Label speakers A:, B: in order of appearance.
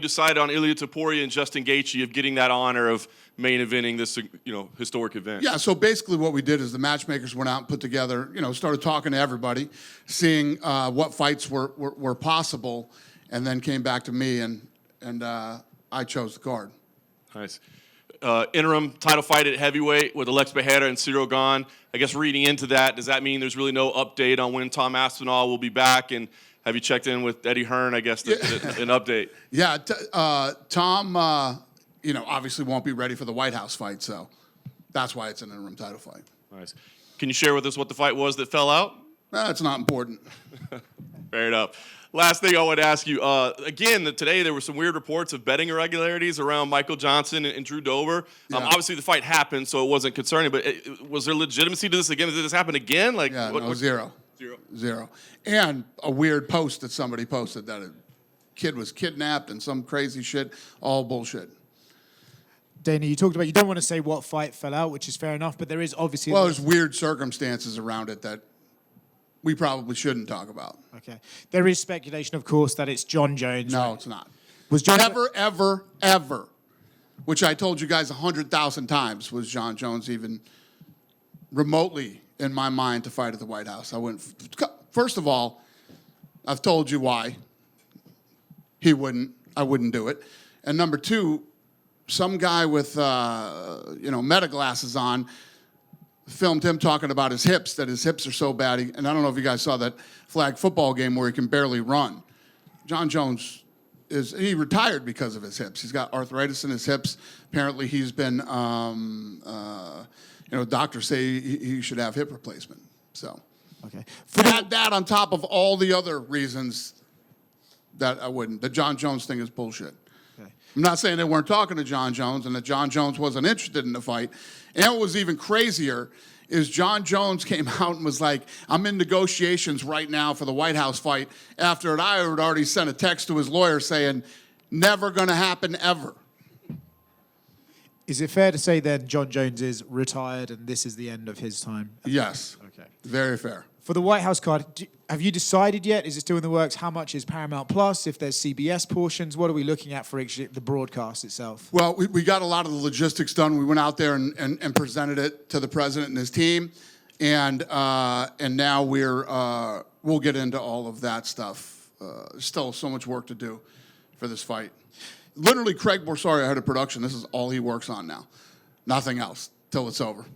A: decided on Ilia Topuria and Justin Gaethje of getting that honor of main eventing this, historic event?
B: Yeah, so basically what we did is the matchmakers went out and put together, started talking to everybody, seeing what fights were possible, and then came back to me, and I chose the card.
A: Nice. Interim title fight at heavyweight with Alex Bejera and Cyril Gahn. I guess reading into that, does that mean there's really no update on when Tom Aspinall will be back? And have you checked in with Eddie Hearn, I guess, an update?
B: Yeah, Tom, obviously won't be ready for the White House fight, so that's why it's an interim title fight.
A: Nice. Can you share with us what the fight was that fell out?
B: That's not important.
A: Fair enough. Last thing I want to ask you, again, today there were some weird reports of betting irregularities around Michael Johnson and Drew Dober.
B: Yeah.
A: Obviously, the fight happened, so it wasn't concerning, but was there legitimacy to this again? Did this happen again?
B: Zero. Zero. And a weird post that somebody posted that a kid was kidnapped and some crazy shit, all bullshit.
C: Dana, you talked about you don't want to say what fight fell out, which is fair enough, but there is obviously...
B: Well, there's weird circumstances around it that we probably shouldn't talk about.
C: Okay. There is speculation, of course, that it's Jon Jones.
B: No,
C: right?
B: it's not.
C: Was Jon
B: Ever, which I told you guys 100,000 times, was Jon Jones even remotely in my mind to fight at the White House. I wouldn't. First of all, I've told you why I wouldn't do it. And number two, some guy with, meta glasses on filmed him talking about his hips, that his hips are so bad. And I don't know if you guys saw that flag football game where he can barely run. Jon Jones he retired because of his hips. He's got arthritis in his hips. Apparently he's been, doctors say he should have hip replacement. So,
C: okay.
B: Add that on top of all the other reasons that I wouldn't. The Jon Jones thing is bullshit.
C: Okay.
B: I'm not saying they weren't talking to Jon Jones and that Jon Jones wasn't interested in the fight. And what was even crazier is Jon Jones came out and was like, I'm in negotiations right now for the White House fight, after I had already sent a text to his lawyer saying, never going to happen ever.
C: Is it fair to say then Jon Jones is retired and this is the end of his time?
B: Yes.
C: Okay.
B: Very fair.
C: For the White House card, have you decided yet? Is it still in the works? How much is Paramount Plus? If there's CBS portions, what are we looking at for the broadcast itself?
B: Well, we got a lot of the logistics done. We went out there and presented it to the president and his team, and now we'll get into all of that stuff. Still so much work to do for this fight. Literally, Craig Borsari, head of production, this is all he works on now. Nothing else till it's over.